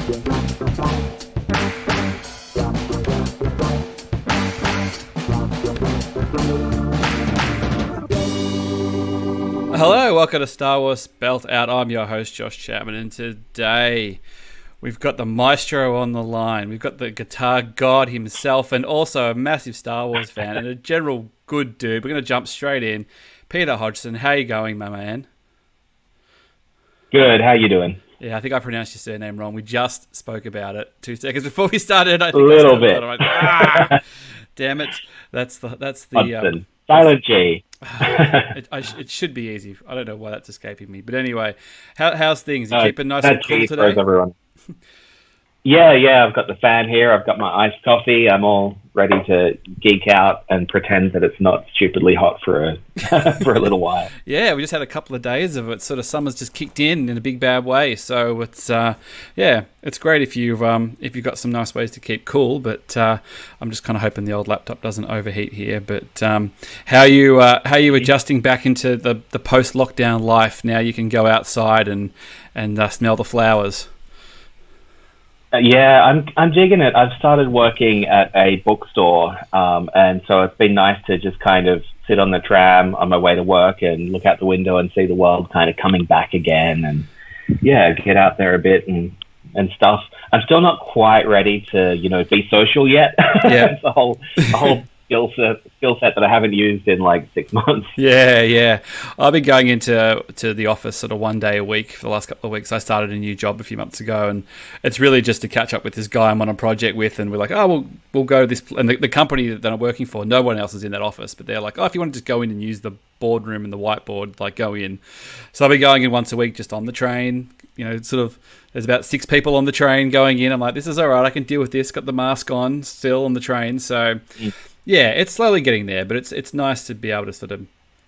Hello, welcome to Star Wars Belt Out. I'm your host, Josh Chapman, and today we've got the maestro on the line. We've got the guitar god himself, and also a massive Star Wars fan and a general good dude. We're going to jump straight in. Peter Hodgson, how you going, my man? Good. How you doing? Yeah, I think I pronounced your surname wrong. We just spoke about it 2 seconds before we started. I think a little bit. Damn it! That's the Hudson. Silent G. It should be easy. I don't know why that's escaping me. But anyway, how's things? You keeping nice and cool today? Everyone. Yeah. I've got the fan here. I've got my iced coffee. I'm all ready to geek out and pretend that it's not stupidly hot for a for a little while. Yeah, we just had a couple of days of it. Sort of summer's just kicked in a big bad way. So it's it's great if you've got some nice ways to keep cool. But I'm just kind of hoping the old laptop doesn't overheat here. But how are you adjusting back into the post lockdown life? Now you can go outside and smell the flowers. Yeah, I'm digging it. I've started working at a bookstore, and so it's been nice to just kind of sit on the tram on my way to work and look out the window and see the world kind of coming back again, and get out there a bit and stuff. I'm still not quite ready to be social yet. Yeah, it's a whole skill set that I haven't used in like 6 months. Yeah. I've been going into the office sort of 1 day a week for the last couple of weeks. I started a new job a few months ago, and it's really just to catch up with this guy I'm on a project with, and we're like, we'll go to this. And the company that I'm working for, no one else is in that office, but they're like, if you want to just go in and use the boardroom and the whiteboard, like go in. So I'll be going in once a week just on the train. There's about 6 people on the train going in. I'm like, this is all right. I can deal with this. Got the mask on still on the train. So yeah, it's slowly getting there, but it's nice to be able to sort of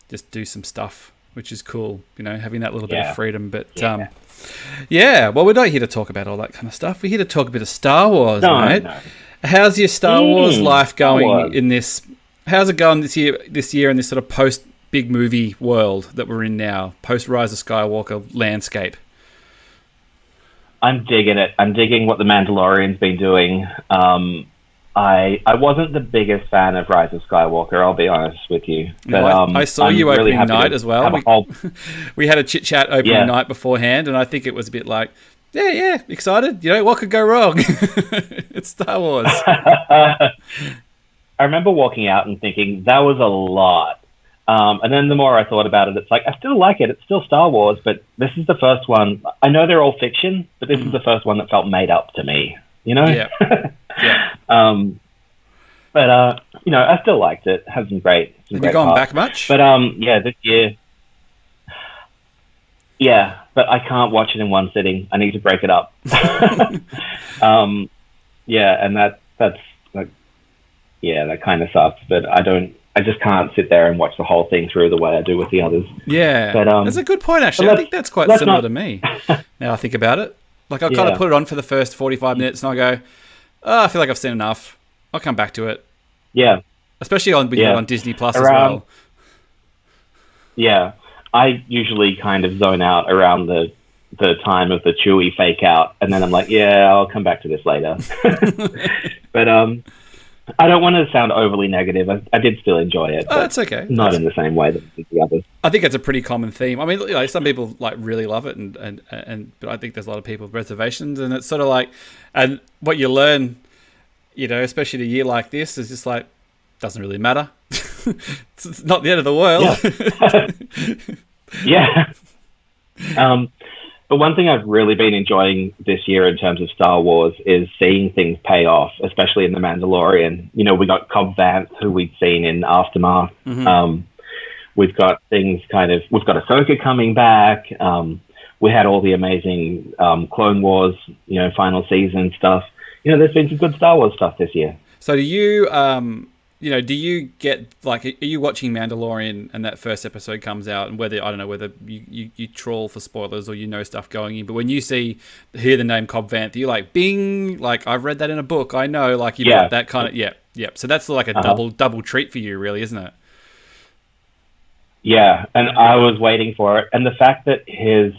just do some stuff, which is cool, having that little bit of freedom. But well, we're not here to talk about all that kind of stuff. We're here to talk a bit of Star Wars, mate. No. How's your Star Wars life going in this? How's it going this year in this sort of post big movie world that we're in now, post Rise of Skywalker landscape? I'm digging it. I'm digging what the Mandalorian's been doing. I wasn't the biggest fan of Rise of Skywalker, I'll be honest with you. But, I saw you opening night as well. We had a chit-chat opening night beforehand, and I think it was a bit like, excited. What could go wrong? It's Star Wars. I remember walking out and thinking, that was a lot. And then the more I thought about it, it's like, I still like it. It's still Star Wars, but this is the first one. I know they're all fiction, but this is the first one that felt made up to me, Yeah. But I still liked it. Had some great. Have you gone back much? But this year. Yeah, but I can't watch it in one sitting. I need to break it up. And that's like, that kind of sucks. But I just can't sit there and watch the whole thing through the way I do with the others. Yeah, but that's a good point. Actually, I think that's quite similar to me. Now I think about it. Like I'll kind of put it on for the first 45 minutes, and I go, I feel like I've seen enough. I'll come back to it. Yeah. Especially on Disney Plus as well. Yeah. I usually kind of zone out around the time of the Chewie fake out, and then I'm like, I'll come back to this later. But I don't want to sound overly negative. I did still enjoy it. Oh, that's okay. Not in the same way that the others. I think it's a pretty common theme. I mean, some people like really love it, but I think there's a lot of people with reservations, and it's sort of like, and what you learn, especially in a year like this, is just like, doesn't really matter. It's not the end of the world. Yeah. But one thing I've really been enjoying this year in terms of Star Wars is seeing things pay off, especially in The Mandalorian. We got Cobb Vanth, who we'd seen in Aftermath. Mm-hmm. We've got we've got Ahsoka coming back. We had all the amazing Clone Wars, final season stuff. There's been some good Star Wars stuff this year. So do you, do you get, like, are you watching Mandalorian and that first episode comes out, and whether you trawl for spoilers or stuff going in, but when you hear the name Cobb Vanth, you're like, bing, like, I've read that in a book, I know, like, you've got that kind of, yep. So that's like a double treat for you, really, isn't it? Yeah, and I was waiting for it. And the fact that his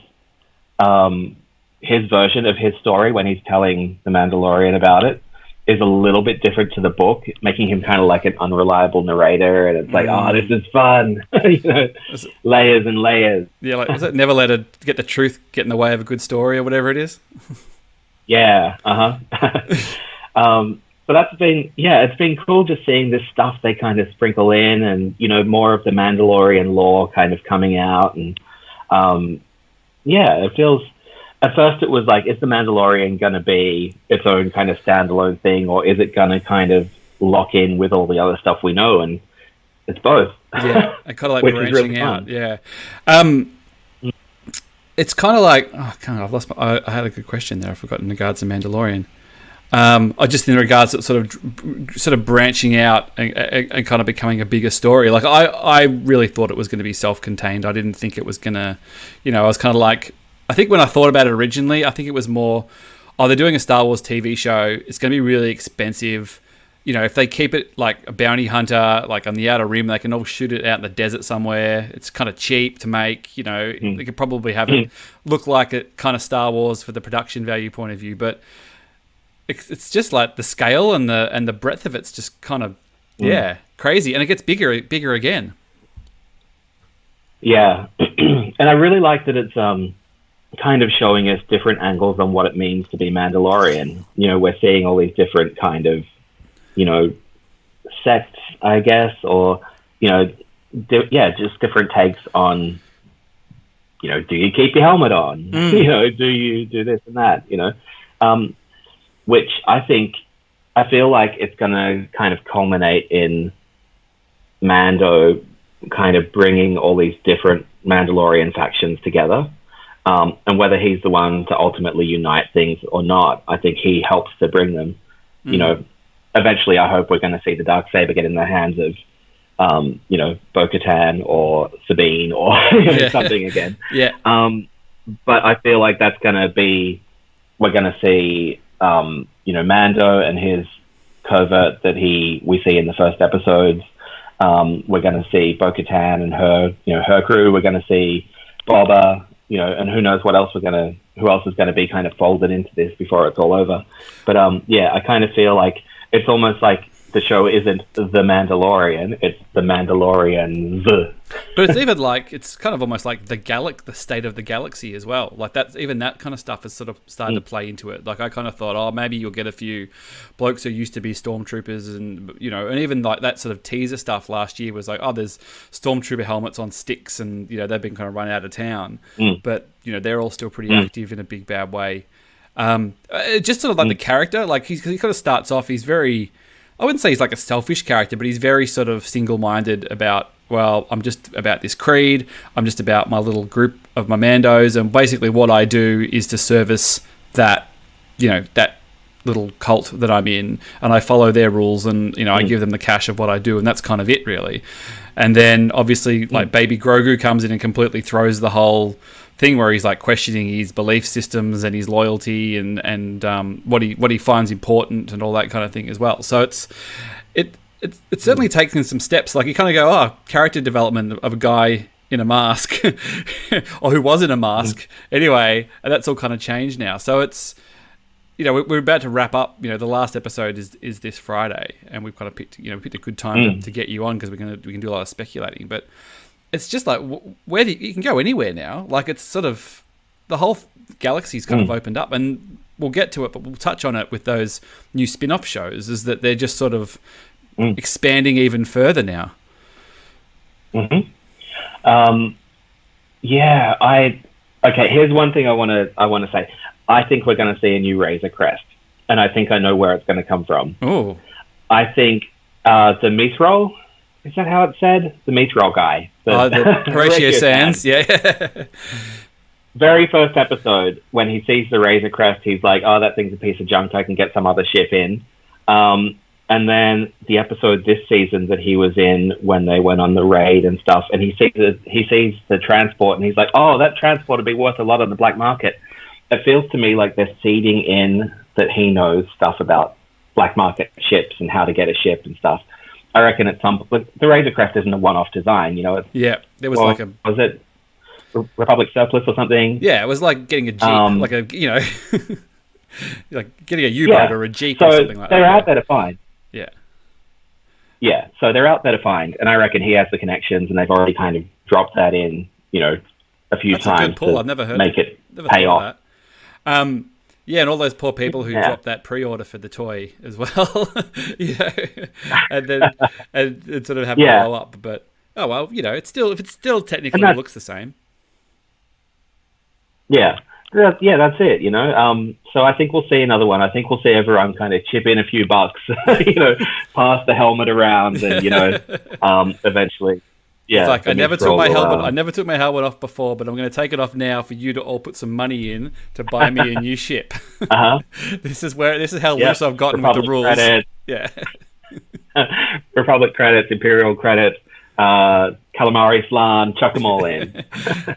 his version of his story when he's telling the Mandalorian about it is a little bit different to the book, making him kind of like an unreliable narrator, and it's like, oh, this is fun. Layers and layers. Yeah, like, was it never let it get the truth get in the way of a good story or whatever it is? Yeah, but that's been, it's been cool just seeing this stuff they kind of sprinkle in, and, more of the Mandalorian lore kind of coming out. And, it feels, at first it was like, is the Mandalorian going to be its own kind of standalone thing, or is it going to kind of lock in with all the other stuff we know? And it's both. Yeah, I kind of like branching really out. fun. Yeah. It's kind of like, I've lost I had a good question there. I forgot in regards to Mandalorian. I just in regards to sort of branching out and kind of becoming a bigger story. Like I really thought it was going to be self-contained. I didn't think it was going to, I was kind of like, I think when I thought about it originally, I think it was more, they're doing a Star Wars TV show. It's going to be really expensive. If they keep it like a bounty hunter, like on the Outer Rim, they can all shoot it out in the desert somewhere. It's kind of cheap to make, They could probably have it look like it kind of Star Wars for the production value point of view. But it's just like the scale and the breadth of it's just kind of, crazy. And it gets bigger again. Yeah. And I really like that it's kind of showing us different angles on what it means to be Mandalorian. We're seeing all these different kind of, sects, I guess, or, just different takes on, do you keep your helmet on? Do you do this and that, which I feel like it's going to kind of culminate in Mando kind of bringing all these different Mandalorian factions together. And whether he's the one to ultimately unite things or not, I think he helps to bring them. Eventually, I hope we're going to see the Darksaber get in the hands of, Bo-Katan or Sabine or something again. Yeah. But I feel like that's going to be, we're going to see, Mando and his covert that we see in the first episodes. We're going to see Bo-Katan and her crew. We're going to see Boba, and who knows who else is going to be kind of folded into this before it's all over. But I kind of feel like it's almost like the show isn't The Mandalorian, it's The Mandalorian. But it's even like, it's kind of almost like the state of the galaxy as well. Like even that kind of stuff is sort of starting to play into it. Like I kind of thought, maybe you'll get a few blokes who used to be stormtroopers and, and even like that sort of teaser stuff last year was like, there's stormtrooper helmets on sticks and, they've been kind of run out of town. But, they're all still pretty active in a big bad way. Just sort of like the character, like he kind of starts off, he's very, I wouldn't say he's like a selfish character, but he's very sort of single-minded about, well, I'm just about this creed, I'm just about my little group of my Mandos, and basically what I do is to service that, that little cult that I'm in, and I follow their rules, and, I give them the cash of what I do, and that's kind of it, really. And then, obviously, like, Baby Grogu comes in and completely throws the whole thing where he's like questioning his belief systems and his loyalty and what he finds important and all that kind of thing as well. So it's certainly taken some steps. Like you kind of go, character development of a guy in a mask or who was in a mask anyway, and that's all kind of changed now. So it's, we're about to wrap up. The last episode is this Friday, and we've kind of picked a good time to get you on because we can do a lot of speculating, but. It's just like you can go anywhere now. Like it's sort of the whole galaxy's kind of opened up, and we'll get to it, but we'll touch on it with those new spin-off shows. Is that they're just sort of expanding even further now? Okay. Here's one thing I want to say. I think we're going to see a new Razor Crest, and I think I know where it's going to come from. Oh, I think the Mithril. Is that how it's said? The Mithril guy. The Horatio Sands, yeah. Very first episode, when he sees the Razor Crest, he's like, that thing's a piece of junk, I can get some other ship in. And then the episode this season that he was in when they went on the raid and stuff, and he sees the transport, and he's like, that transport would be worth a lot on the black market. It feels to me like they're seeding in that he knows stuff about black market ships and how to get a ship and stuff. I reckon the Razor Crest isn't a one-off design, there was Republic surplus or something. Yeah, it was like getting a Jeep, like a like getting a U-boat or a Jeep or something like that. So they're out there to find. Yeah. Yeah, so they're out there to find, and I reckon he has the connections, and they've already kind of dropped that in, a few times. A good pull. I've never heard make it never pay off. That. Yeah, and all those poor people who dropped that pre-order for the toy as well, and then and sort of have to blow up. But oh well, it's still technically looks the same. Yeah. Yeah, that's it, So I think we'll see another one. I think we'll see everyone kind of chip in a few bucks, pass the helmet around, and eventually. Yeah, it's like I never took my helmet. I never took my helmet off before, but I'm going to take it off now for you to all put some money in to buy me a new ship. This is how loose I've gotten Republic with the rules. Credits. Yeah. Republic credits, Imperial credits, calamari flan, chuck them all in.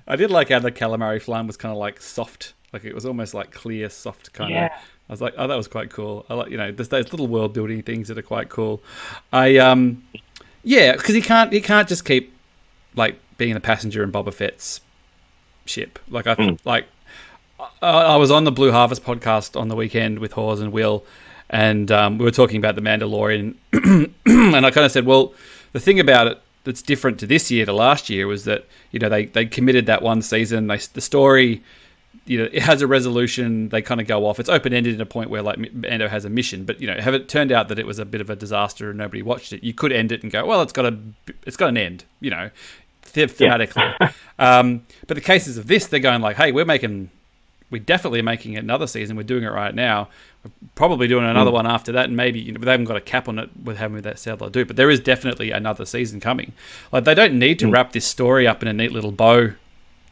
I did like how the calamari flan was kind of like soft, like it was almost like clear, soft kind of. I was like, oh, that was quite cool. I like, there's those little world building things that are quite cool. Because he can't just keep like being a passenger in Boba Fett's ship. Like I was on the Blue Harvest podcast on the weekend with Hawes and Will, and we were talking about the Mandalorian, and I kind of said, well, the thing about it that's different to this year to last year was that they committed that one season. The story, it has a resolution. They kind of go off. It's open ended in a point where like Lando has a mission, but have it turned out that it was a bit of a disaster and nobody watched it, you could end it and go, well, it's got an end, thematically. But the cases of this, they're going like, hey, we're definitely making another season. We're doing it right now. We're probably doing another one after that, and maybe they haven't got a cap on it with having that said they'll do. But there is definitely another season coming. Like they don't need to wrap this story up in a neat little bow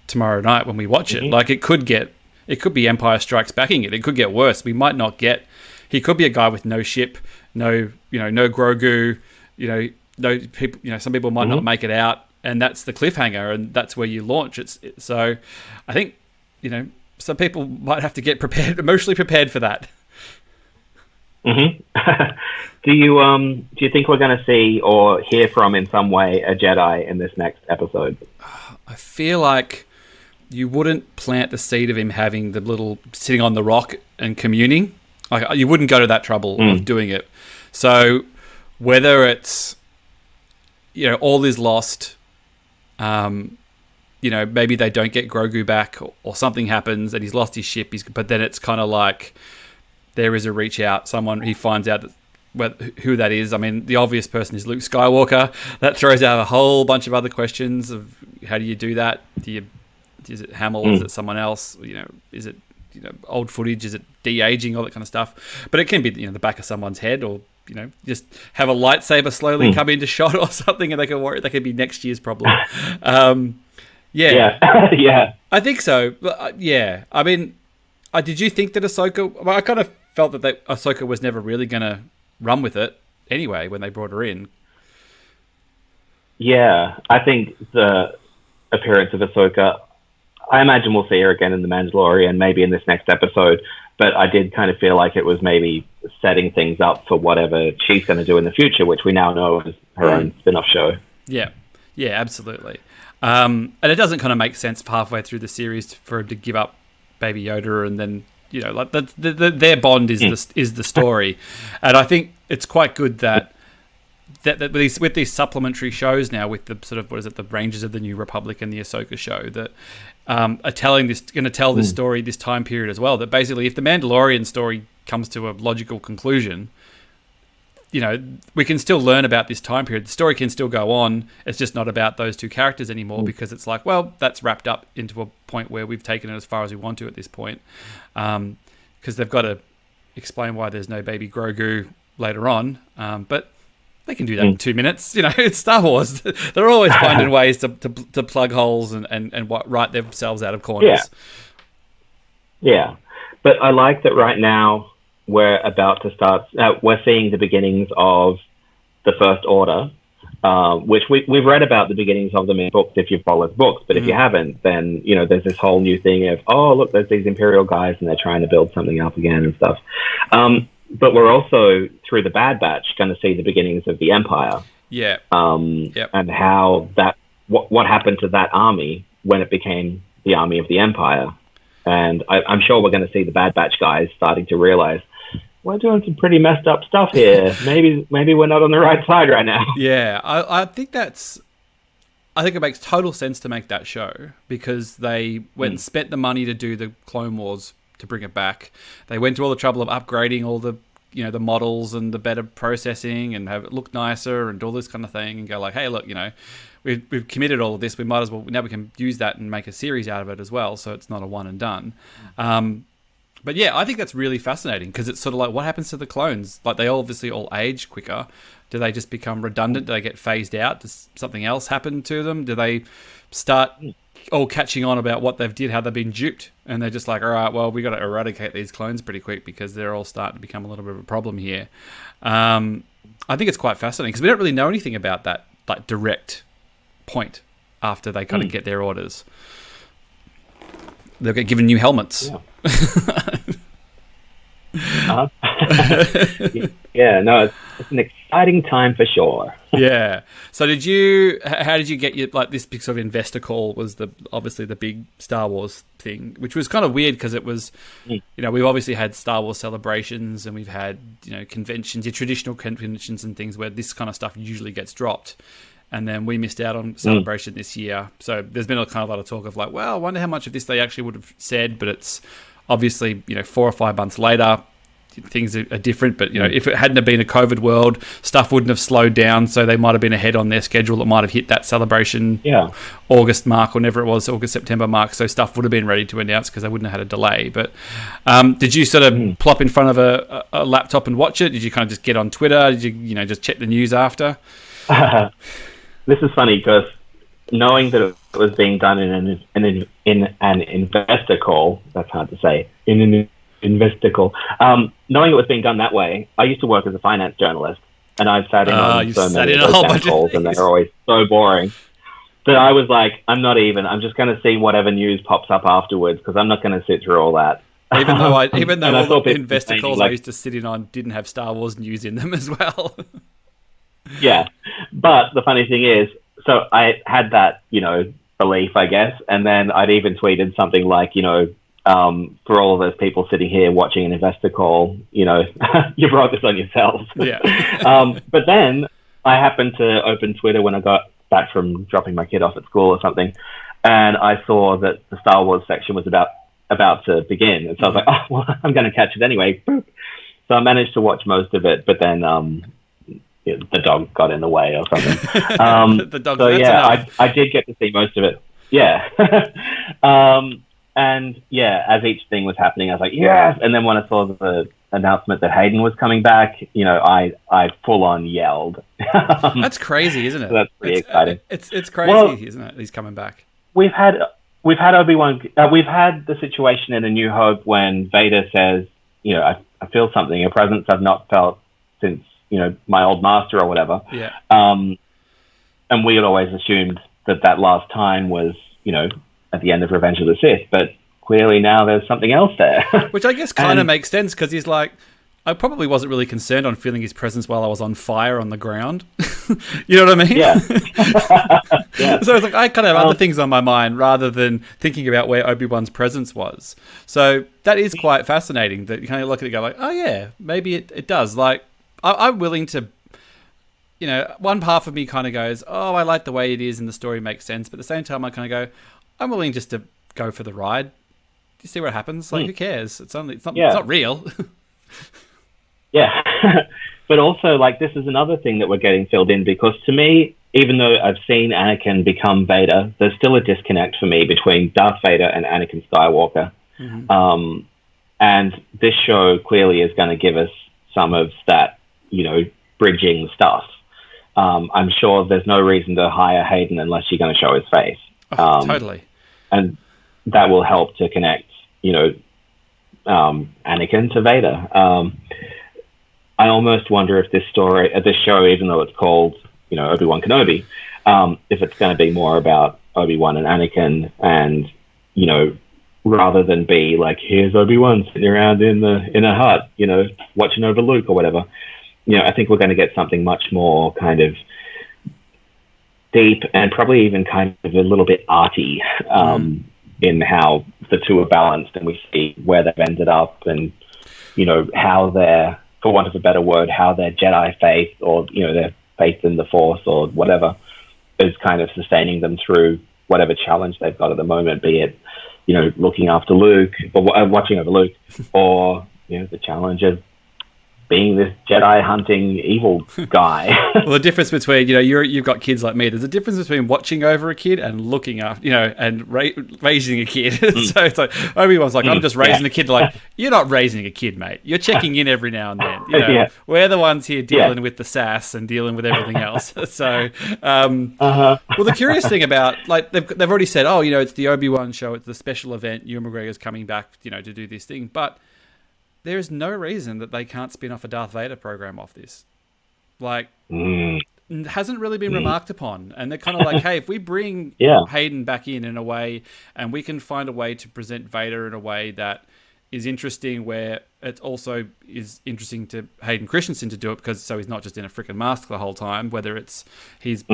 tomorrow night when we watch it. Like it could be Empire Strikes Backing it. It could get worse. We might not get. He could be a guy with no ship, no Grogu. No people. Some people might not make it out, and that's the cliffhanger, and that's where you launch. So, I think some people might have to get emotionally prepared for that. Do you think we're going to see or hear from in some way a Jedi in this next episode? I feel like you wouldn't plant the seed of him having the little sitting on the rock and communing. Like you wouldn't go to that trouble of doing it. So whether it's all is lost, maybe they don't get Grogu back, or something happens and he's lost his ship. But then it's kind of like there is a reach out. Someone he finds out who that is. I mean, the obvious person is Luke Skywalker. That throws out a whole bunch of other questions of how do you do that? Is it Hamill? Is it someone else? Is it old footage? Is it de-aging? All that kind of stuff. But it can be the back of someone's head, or just have a lightsaber slowly come into shot or something, and they can worry. That could be next year's problem. Yeah. I think so. But, yeah. I mean, did you think that Ahsoka? Well, I kind of felt that Ahsoka was never really going to run with it anyway when they brought her in. Yeah, I think the appearance of Ahsoka, I imagine we'll see her again in The Mandalorian, maybe in this next episode, but I did kind of feel like it was maybe setting things up for whatever she's going to do in the future, which we now know is her own spin-off show. Yeah, absolutely. And it doesn't kind of make sense halfway through the series for him to give up Baby Yoda, and then like their bond is the story, and I think it's quite good that with these supplementary shows now, with the sort of the Rangers of the New Republic and the Ahsoka show, that are going to tell this story, this time period as well. That basically, if the Mandalorian story comes to a logical conclusion, we can still learn about this time period. The story can still go on. It's just not about those two characters anymore, because it's like, well, that's wrapped up into a point where we've taken it as far as we want to at this point. Because they've got to explain why there's no baby Grogu later on. But they can do that in 2 minutes. It's Star Wars. They're always finding ways to plug holes and write themselves out of corners. Yeah. But I like that right now we're about to start. We're seeing the beginnings of the First Order, which we've read about the beginnings of them in books if you've followed books. But if you haven't, then there's this whole new thing of, oh, look, there's these Imperial guys and they're trying to build something up again and stuff. But we're also, through the Bad Batch, going to see the beginnings of the Empire. Yeah. And how what happened to that army when it became the Army of the Empire. And I'm sure we're going to see the Bad Batch guys starting to realize we're doing some pretty messed up stuff here. Maybe we're not on the right side right now. Yeah, I think it makes total sense to make that show, because they went and spent the money to do the Clone Wars to bring it back. They went to all the trouble of upgrading all the the models and the better processing and have it look nicer and all this kind of thing, and go like, hey, look, we've committed all of this. We might as well, now we can use that and make a series out of it as well, so it's not a one and done. But yeah, I think that's really fascinating, because it's sort of like, what happens to the clones? Like, they obviously all age quicker. Do they just become redundant? Do they get phased out? Does something else happen to them? Do they start all catching on about what they've did, how they've been duped, and they're just like, all right, well, we got to eradicate these clones pretty quick, because they're all starting to become a little bit of a problem here. I think it's quite fascinating, because we don't really know anything about that like direct point after they kind of get their orders. They'll get given new helmets. Yeah. Yeah, no, it's an exciting time for sure. Yeah. So how did you get your, like, this big sort of investor call was obviously the big Star Wars thing, which was kind of weird, because it was, we've obviously had Star Wars celebrations, and we've had, conventions, your traditional conventions and things where this kind of stuff usually gets dropped. And then we missed out on Celebration this year. So there's been a kind of lot of talk of like, well, I wonder how much of this they actually would have said, but it's obviously, 4 or 5 months later, things are different. But, if it hadn't have been a COVID world, stuff wouldn't have slowed down. So they might have been ahead on their schedule. It might have hit that Celebration August mark, or whenever it was, August, September mark. So stuff would have been ready to announce, because they wouldn't have had a delay. But did you sort of plop in front of a laptop and watch it? Did you kind of just get on Twitter? Did you, just check the news after? This is funny, because knowing that it was being done in an investor call, that's hard to say, in an investor call, knowing it was being done that way, I used to work as a finance journalist, and I've sat in on so many of those damn calls, and they're always so boring that I was like, I'm just going to see whatever news pops up afterwards, because I'm not going to sit through all that. Even though all the investor calls I used to sit in on didn't have Star Wars news in them as well. Yeah, but the funny thing is, so I had that, belief, I guess, and then I'd even tweeted something like, for all of those people sitting here watching an investor call, you brought this on yourselves. Yeah. But then I happened to open Twitter when I got back from dropping my kid off at school or something, and I saw that the Star Wars section was about to begin, and so I was like, oh, well, I'm going to catch it anyway. So I managed to watch most of it, but then the dog got in the way or something. The dog. So yeah, I did get to see most of it. Yeah. And yeah, as each thing was happening, I was like, yes. And then when I saw the announcement that Hayden was coming back, I full on yelled. That's crazy, isn't it? So that's pretty exciting. It's crazy, isn't it? He's coming back. We've had Obi-Wan. We've had the situation in A New Hope when Vader says, I feel something, a presence I've not felt since my old master or whatever. Yeah. And we had always assumed that last time was, at the end of Revenge of the Sith, but clearly now there's something else there. Which I guess kind of makes sense, because he's like, I probably wasn't really concerned on feeling his presence while I was on fire on the ground. You know what I mean? Yeah. Yeah. So it's like, I kind of have other things on my mind rather than thinking about where Obi-Wan's presence was. So that is quite fascinating, that you kind of look at it and go like, oh yeah, maybe it does. Like, I'm willing to, one half of me kind of goes, oh, I like the way it is and the story makes sense. But at the same time, I kind of go, I'm willing just to go for the ride. You see what happens? Like, who cares? It's not real. Yeah. But also, like, this is another thing that we're getting filled in, because to me, even though I've seen Anakin become Vader, there's still a disconnect for me between Darth Vader and Anakin Skywalker. Mm-hmm. And this show clearly is going to give us some of that, bridging stuff. I'm sure there's no reason to hire Hayden unless you're going to show his face. Totally. And that will help to connect, Anakin to Vader. I almost wonder if this show, even though it's called, Obi-Wan Kenobi, if it's going to be more about Obi-Wan and Anakin, and, rather than be like, here's Obi-Wan sitting around in a hut, watching over Luke or whatever. I think we're going to get something much more kind of deep and probably even kind of a little bit arty in how the two are balanced, and we see where they've ended up, and how they're, for want of a better word, how their Jedi faith, or their faith in the Force or whatever, is kind of sustaining them through whatever challenge they've got at the moment, be it looking after Luke or watching over Luke, or the challenge of being this Jedi hunting evil guy. Well, the difference between you've got kids like me. There's a difference between watching over a kid and looking after and raising a kid. So it's like Obi-Wan's like, I'm just raising a kid. Like, you're not raising a kid, mate. You're checking in every now and then. We're the ones here dealing with the sass and dealing with everything else. So, well, the curious thing about, like, they've already said, it's the Obi-Wan show, it's the special event. Ewan McGregor's coming back, to do this thing, but there is no reason that they can't spin off a Darth Vader program off this. Like, it hasn't really been remarked upon. And they're kind of like, hey, if we bring Hayden back in a way, and we can find a way to present Vader in a way that is interesting, where it also is interesting to Hayden Christensen to do it, because so he's not just in a freaking mask the whole time, whether it's he's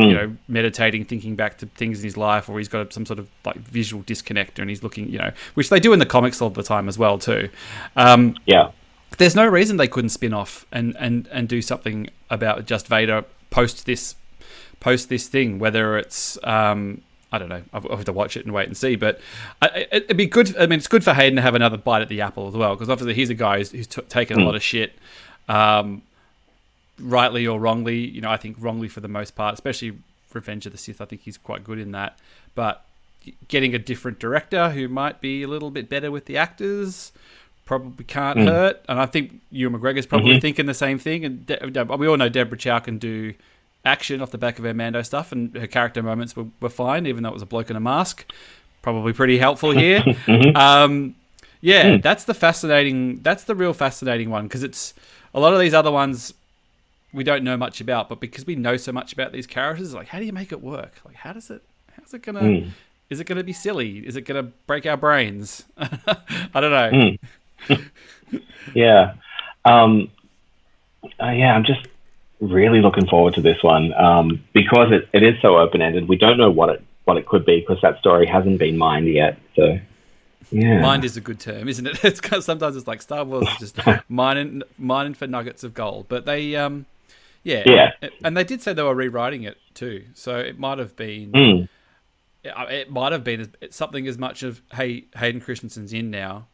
meditating, thinking back to things in his life, or he's got some sort of like visual disconnect and he's looking, which they do in the comics all the time as well too. There's no reason they couldn't spin off and do something about just Vader post this thing, whether it's I don't know. I'll have to watch it and wait and see. But it'd be good. I mean, it's good for Hayden to have another bite at the apple as well, because obviously he's a guy who's taken a lot of shit, rightly or wrongly. I think wrongly for the most part, especially Revenge of the Sith. I think he's quite good in that. But getting a different director who might be a little bit better with the actors probably can't hurt. And I think Ewan McGregor's probably thinking the same thing. And we all know Deborah Chow can do action off the back of her Mando stuff, and her character moments were fine, even though it was a bloke in a mask. Probably pretty helpful here. That's the real fascinating one, because it's a lot of these other ones we don't know much about, but because we know so much about these characters, like, how do you make it work? Like, how's it gonna is it gonna be silly? Is it gonna break our brains? I don't know. I'm just really looking forward to this one, because it is so open-ended. We don't know what it could be, because that story hasn't been mined yet. So mined is a good term, isn't it? It's kind of, sometimes it's like Star Wars is just mining for nuggets of gold. But they and they did say they were rewriting it too, so it might have been something as much of, hey, Hayden Christensen's in now.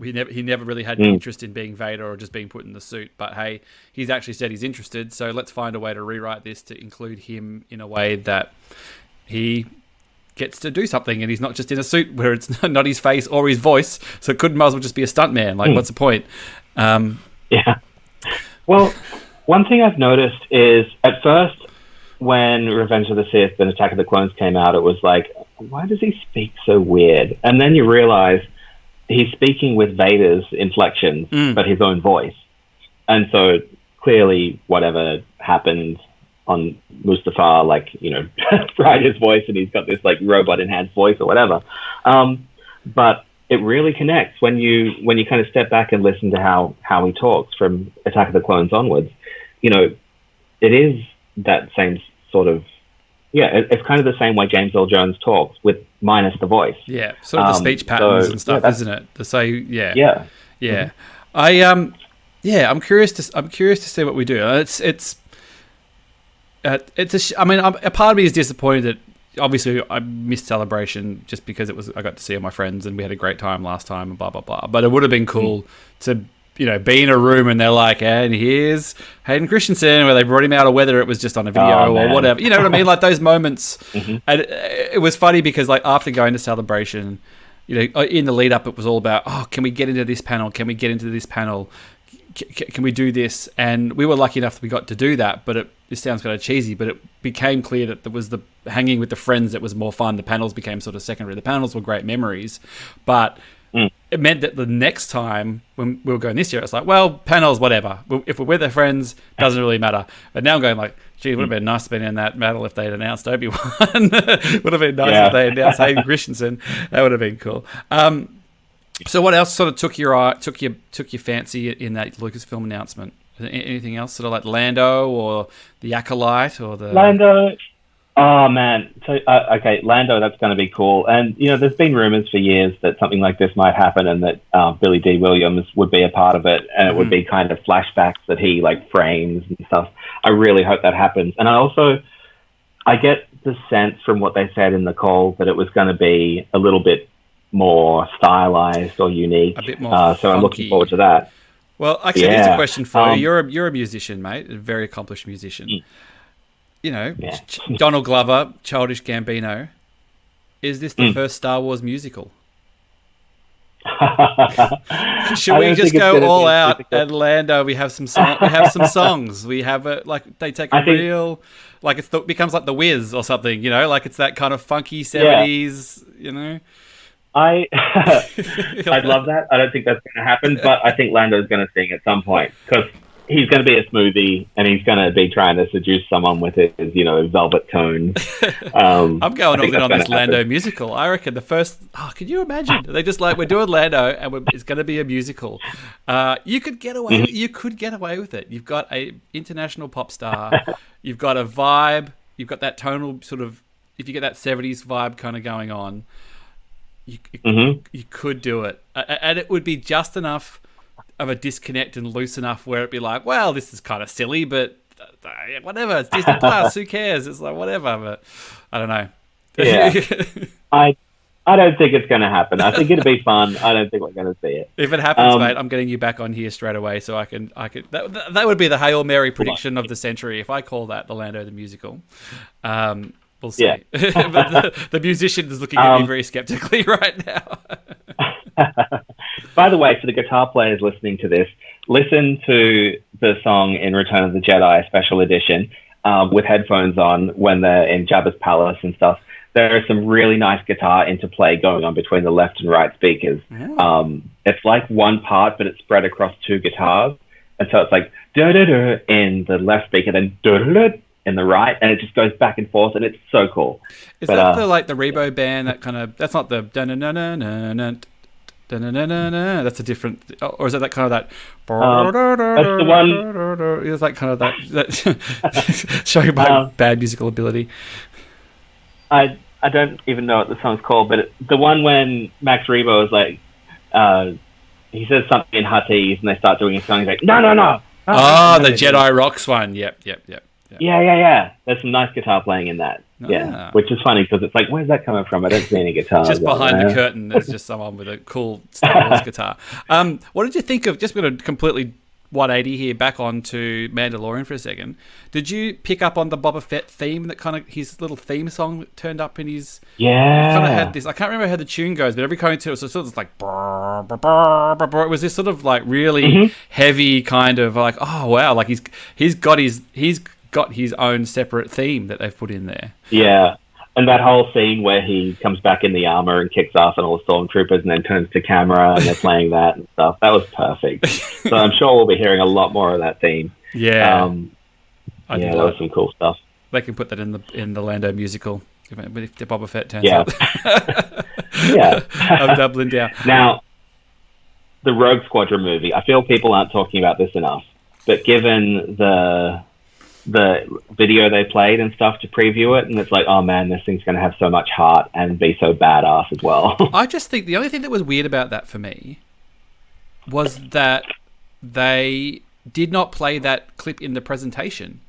He never really had any interest in being Vader or just being put in the suit. But hey, he's actually said he's interested, so let's find a way to rewrite this to include him in a way that he gets to do something, and he's not just in a suit where it's not his face or his voice. So it might as well just be a stuntman. Like, what's the point? Well, one thing I've noticed is, at first, when Revenge of the Sith and Attack of the Clones came out, it was like, why does he speak so weird? And then you realize he's speaking with Vader's inflections, but his own voice. And so clearly whatever happened on Mustafar, like, fried his voice, and he's got this like robot enhanced voice or whatever. But it really connects when you kind of step back and listen to how he talks from Attack of the Clones onwards. It is that same sort of, it's kind of the same way James Earl Jones talks, with minus the voice. Yeah, sort of the speech patterns and stuff, isn't it? To say, I'm curious to see what we do. A part of me is disappointed that obviously I missed Celebration just because I got to see all my friends and we had a great time last time and blah blah blah. But it would have been cool to be in a room and they're like, and here's Hayden Christensen, where they brought him out, or whether it was just on a video or whatever. You know what I mean? Like those moments. And it was funny because, like, after going to Celebration, in the lead up, it was all about, can we get into this panel? Can we get into this panel? Can we do this? And we were lucky enough that we got to do that, but this sounds kind of cheesy, but it became clear that there was the hanging with the friends that was more fun. The panels became sort of secondary. The panels were great memories, but it meant that the next time when we were going this year, it's like, well, panels, whatever. If we're with our friends, doesn't really matter. But now I'm going like, gee, it would have been nice to be in that battle if they'd announced Obi-Wan. Would have been nice if they announced Hayden Christensen. That would have been cool. So what else sort of took your fancy in that Lucasfilm announcement? Anything else, sort of like Lando or the Acolyte or the Lando? Oh man, so okay, Lando, that's going to be cool. And there's been rumors for years that something like this might happen, and that Billy D. Williams would be a part of it, and it would be kind of flashbacks that he like frames and stuff. I really hope that happens. And I get the sense from what they said in the call that it was going to be a little bit more stylized or unique. A bit more so I'm looking forward to that. Well, actually, here's a question for you. You're a musician, mate, a very accomplished musician. Donald Glover, Childish Gambino. Is this the first Star Wars musical? Should we just go all out at Lando? We have some songs. We have they take real, like it becomes like The Wiz or something. Like it's that kind of funky 70s. I'd love that. I don't think that's going to happen, but I think Lando's going to sing at some point because he's going to be a smoothie and he's going to be trying to seduce someone with his, velvet tones. I'm going all in on this Lando musical. I reckon the first. Oh, can you imagine? They just we're doing Lando and it's going to be a musical. You could get away. You could get away with it. You've got a international pop star. You've got a vibe. You've got that tonal sort of. If you get that 70s vibe kind of going on. You could do it, and it would be just enough of a disconnect and loose enough where it'd be like, well, this is kind of silly, but whatever. It's Disney Plus. Who cares? It's like whatever. But I don't know. Yeah, I don't think it's going to happen. I think it'd be fun. I don't think we're going to see it. If it happens, mate, I'm getting you back on here straight away, so I could. That would be the Hail Mary prediction of the century if I call that the Lando the musical. We'll see. Yeah. But the musician is looking at me very skeptically right now. By the way, for the guitar players listening to this, listen to the song in Return of the Jedi Special Edition with headphones on when they're in Jabba's palace and stuff. There is some really nice guitar interplay going on between the left and right speakers. It's like one part, but it's spread across two guitars. And so it's like da-da-da in the left speaker, then da-da-da in the right, and it just goes back and forth, and it's so cool. Is that the Rebo band? That's not the da-na-na-na-na-na, da-na-na-na-na. That's a different, or is that kind of that? That's the one. Is that kind of that showing my bad musical ability? I don't even know what the song's called, but the one when Max Rebo is like, he says something in Huttese, and they start doing a song. He's like, no. The Jedi Rocks one. Yep. Yeah. There's some nice guitar playing in that. Yeah, which is funny because it's like, where's that coming from? I don't see any guitars. Just behind the curtain, there's just someone with a cool Star Wars guitar. What did you think of? Just going to completely 180 here, back onto Mandalorian for a second. Did you pick up on the Boba Fett theme? That kind of his little theme song that turned up in his. Yeah. Kind of had this. I can't remember how the tune goes, but every time it was sort of like. It was this sort of like really heavy kind of like, oh wow, like he's got his own separate theme that they've put in there. Yeah. And that whole scene where he comes back in the armor and kicks off on all the stormtroopers and then turns to camera and they're playing that and stuff. That was perfect. So I'm sure we'll be hearing a lot more of that theme. Yeah. That was some cool stuff. They can put that in the Lando musical if the Boba Fett turns up. Yeah. I'm doubling down. Now, the Rogue Squadron movie, I feel people aren't talking about this enough, but given the video they played and stuff to preview it, and it's like, oh man, this thing's going to have so much heart and be so badass as well. I just think the only thing that was weird about that for me was that they did not play that clip in the presentation.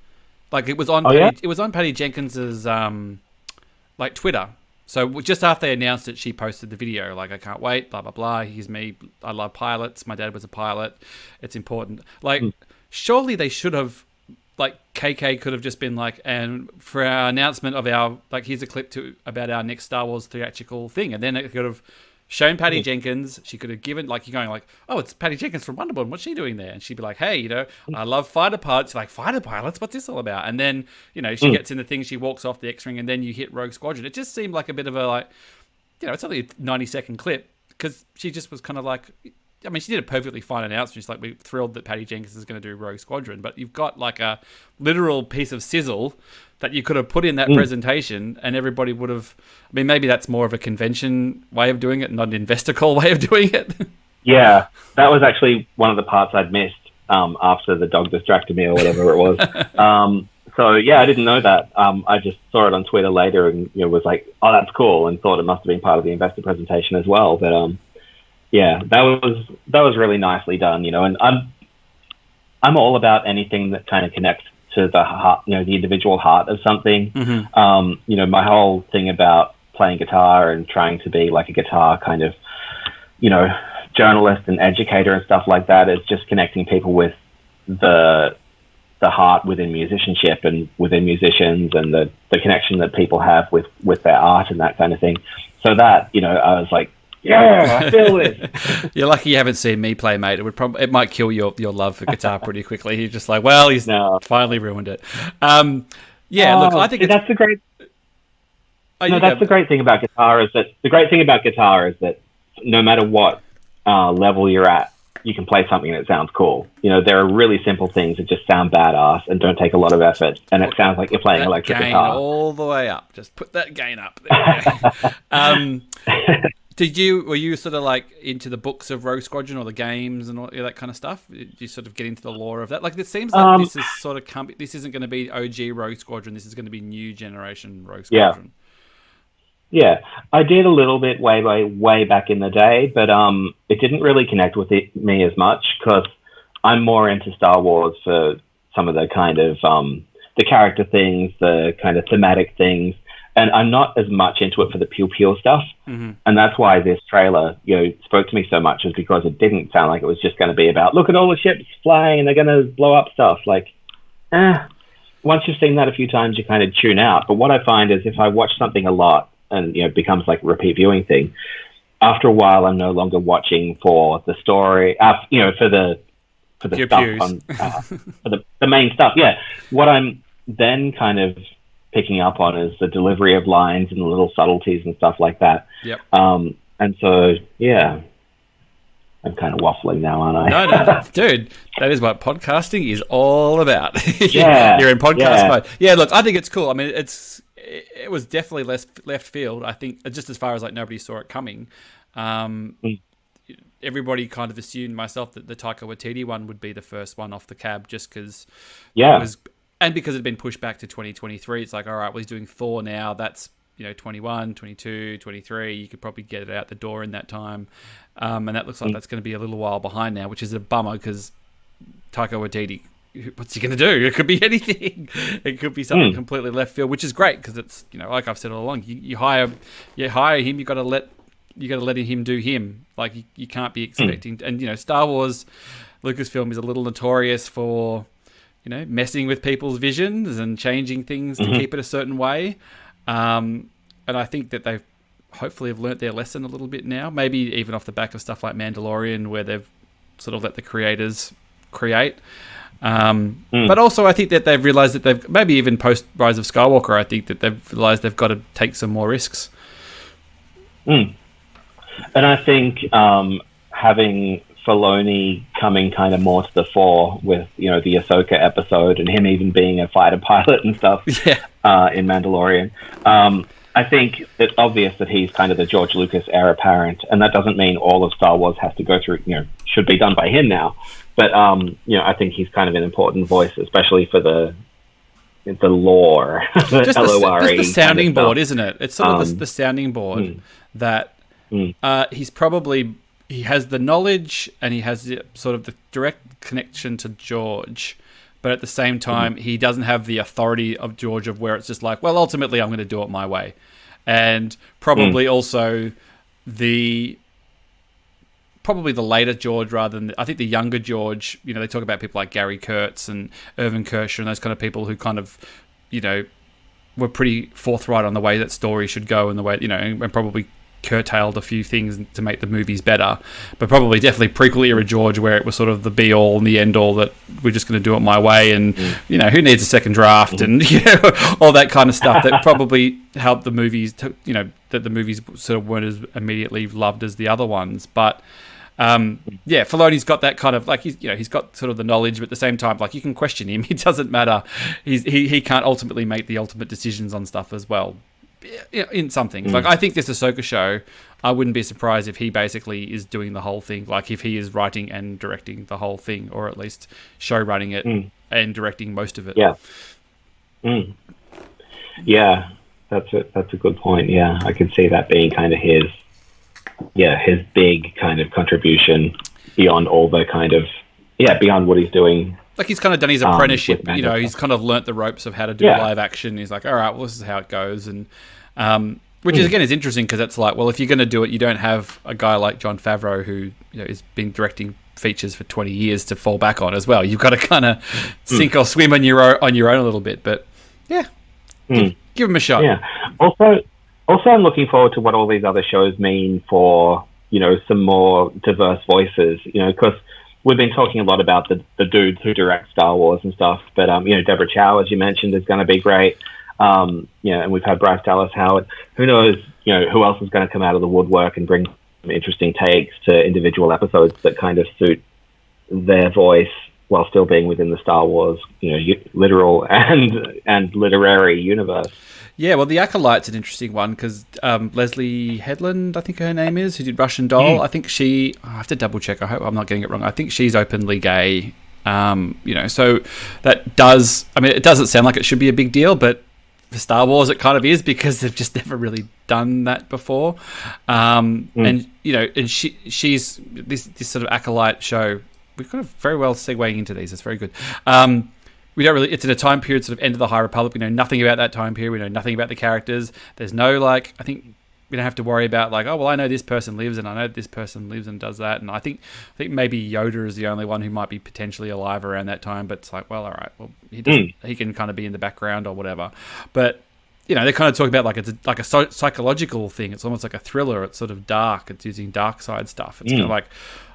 Like it was on it was on Patty Jenkins's like Twitter. So just after they announced it, she posted the video like, I can't wait, blah blah blah, here's me, I love pilots, my dad was a pilot, it's important. Like surely they should have, like KK could have just been like, and for our announcement of our, like, here's a clip about our next Star Wars theatrical thing, and then it could have shown Patty Jenkins. She could have given, like, you're going like, oh, it's Patty Jenkins from Wonder Woman, what's she doing there? And she'd be like, hey, I love fighter pilots. You're like, fighter pilots, what's this all about? And then she gets in the thing, she walks off the X-Wing, and then you hit Rogue Squadron. It just seemed like a bit of a, like, it's only a 90-second clip, because she just was kind of like, I mean, she did a perfectly fine announcement. She's like, we're thrilled that Patty Jenkins is going to do Rogue Squadron. But you've got like a literal piece of sizzle that you could have put in that presentation, and everybody would have... I mean, maybe that's more of a convention way of doing it, not an investor call way of doing it. Yeah, that was actually one of the parts I'd missed after the dog distracted me or whatever it was. So So yeah, I didn't know that. I just saw it on Twitter later, and was like, "Oh, that's cool," and thought it must have been part of the investor presentation as well. But yeah, that was really nicely done. And I'm all about anything that kind of connects to the heart, the individual heart of something. My whole thing about playing guitar and trying to be like a guitar kind of, journalist and educator and stuff like that is just connecting people with the heart within musicianship and within musicians, and the connection that people have with their art and that kind of thing. So that, I was like, yeah, I feel it. You're lucky you haven't seen me play, mate. It might kill your love for guitar pretty quickly. You're just like, well, he's finally ruined it. Look, I think that's the great. That's the great thing about guitar is that no matter what level you're at, you can play something that sounds cool. There are really simple things that just sound badass and don't take a lot of effort, and it sounds like you're playing electric gain guitar all the way up. Just put that gain up. There were you sort of like into the books of Rogue Squadron or the games and all that kind of stuff? Did you sort of get into the lore of that? Like, it seems like this is sort of this isn't going to be OG Rogue Squadron. This is going to be new generation Rogue Squadron. Yeah, I did a little bit way back in the day, but it didn't really connect with me as much because I'm more into Star Wars for some of the kind of the character things, the kind of thematic things, and I'm not as much into it for the pure stuff. And that's why this trailer, spoke to me so much, is because it didn't sound like it was just going to be about, look at all the ships flying and they're going to blow up stuff. Like, once you've seen that a few times, you kind of tune out. But what I find is if I watch something a lot, and it becomes like a repeat viewing thing, after a while I'm no longer watching for the story, for the stuff on for the main stuff. Yeah, what I'm then kind of picking up on is the delivery of lines and the little subtleties and stuff like that. Yep. And so yeah, I'm kind of waffling now, aren't I? No, dude, that is what podcasting is all about. Yeah, you're in podcast mode. Yeah, look, I think it's cool. I mean, it was definitely left field. I think just as far as like nobody saw it coming. Everybody kind of assumed, myself, that the Taika Waititi one would be the first one off the cab, just because it was, and because it had been pushed back to 2023. It's like, all right, well, he's doing Thor now. That's 21, 22, 23. You could probably get it out the door in that time, and that looks like that's going to be a little while behind now, which is a bummer because Taika Waititi, what's he going to do? It could be anything. It could be something completely left field, which is great because it's like I've said all along. You hire him. You got to let him do him. Like you can't be expecting. And Star Wars, Lucasfilm is a little notorious for messing with people's visions and changing things to keep it a certain way. And I think that they've hopefully have learnt their lesson a little bit now. Maybe even off the back of stuff like Mandalorian, where they've sort of let the creators create. But also I think that they've realised that they've, maybe even post Rise of Skywalker, I think that they've realised they've got to take some more risks. And I think having Filoni coming kind of more to the fore with the Ahsoka episode and him even being a fighter pilot and stuff in Mandalorian, I think it's obvious that he's kind of the George Lucas heir apparent, and that doesn't mean all of Star Wars has to go through, should be done by him now. But I think he's kind of an important voice, especially for the lore, just LORE, just the sounding board, isn't it? It's sort of the sounding board that he has the knowledge and he has sort of the direct connection to George, but at the same time, he doesn't have the authority of George, of where it's just like, well, ultimately, I'm going to do it my way, and probably also the later George rather than, I think the younger George, they talk about people like Gary Kurtz and Irvin Kershner and those kind of people who kind of, were pretty forthright on the way that story should go and the way, and probably curtailed a few things to make the movies better, but probably definitely prequel era George, where it was sort of the be all and the end all, that we're just going to do it my way, and who needs a second draft and all that kind of stuff that probably helped the movies that the movies sort of weren't as immediately loved as the other ones. But Filoni's got that kind of, like, he's got sort of the knowledge, but at the same time, like, you can question him. It doesn't matter. He can't ultimately make the ultimate decisions on stuff as well. In some things, like I think this Ahsoka show, I wouldn't be surprised if he basically is doing the whole thing. Like if he is writing and directing the whole thing, or at least show running it and directing most of it. Mm. Yeah, that's a good point. Yeah, I can see that being kind of his big kind of contribution beyond all the kind of beyond what he's doing. Like he's kind of done his apprenticeship, he's kind of learnt the ropes of how to do live action. He's like, all right, well, this is how it goes. And which is, again, is interesting because it's like, well, if you're going to do it, you don't have a guy like Jon Favreau who has been directing features for 20 years to fall back on as well. You've got to kind of sink or swim on your own a little bit. But yeah, give him a shot. Yeah. Also, I'm looking forward to what all these other shows mean for, some more diverse voices, because we've been talking a lot about the dudes who direct Star Wars and stuff, but Deborah Chow, as you mentioned, is going to be great. And we've had Bryce Dallas Howard. Who knows, who else is going to come out of the woodwork and bring some interesting takes to individual episodes that kind of suit their voice while still being within the Star Wars, literal and literary universe. Yeah, well, The Acolyte's an interesting one because Leslie Headland, I think her name is, who did Russian Doll. I think I have to double check. I hope I'm not getting it wrong. I think she's openly gay. So that does, it doesn't sound like it should be a big deal, but for Star Wars it kind of is because they've just never really done that before. And she's this sort of Acolyte show. We're kind of very well segueing into these. It's very good. We don't really. It's in a time period, sort of end of the High Republic. We know nothing about that time period. We know nothing about the characters. There's no I think we don't have to worry about oh well, I know this person lives and I know this person lives and does that. And I think maybe Yoda is the only one who might be potentially alive around that time. But it's well, all right, well he doesn't. He can kind of be in the background or whatever. But they're kind of talking about it's like a psychological thing. It's almost like a thriller. It's sort of dark. It's using dark side stuff. It's kind of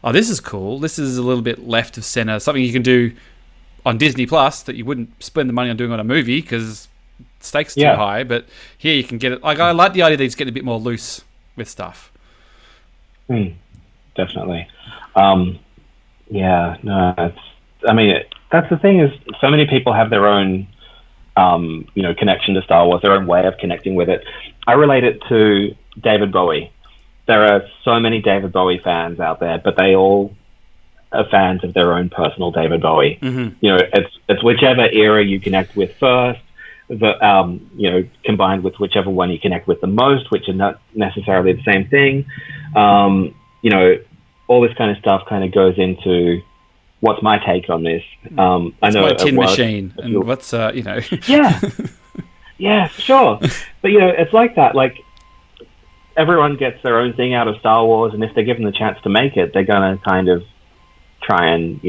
oh, this is cool. This is a little bit left of center. Something you can do on Disney Plus that you wouldn't spend the money on doing on a movie because stakes too high. But here you can get it. I like the idea that he's getting a bit more loose with stuff. Definitely. That's the thing is so many people have their own connection to Star Wars, their own way of connecting with it. I relate it to David Bowie. There are so many David Bowie fans out there, but they all are fans of their own personal David Bowie. It's whichever era you connect with first, combined with whichever one you connect with the most, which are not necessarily the same thing. All this kind of stuff kind of goes into what's my take on this. I know my tin machine, and what's yeah, sure. But it's like that. Like everyone gets their own thing out of Star Wars, and if they're given the chance to make it, they're gonna kind of try and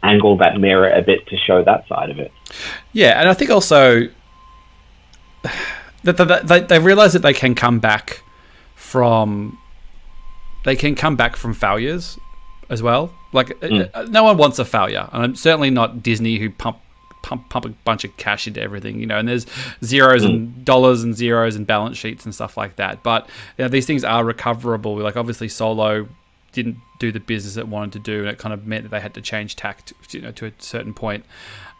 angle that mirror a bit to show that side of it. Yeah, and I think also that they realize that they can come back from failures as well. No one wants a failure, and I'm certainly not Disney who pump a bunch of cash into everything, and there's zeros and dollars and zeros and balance sheets and stuff like that. But these things are recoverable. Like obviously Solo didn't do the business it wanted to do, and it kind of meant that they had to change tack to a certain point.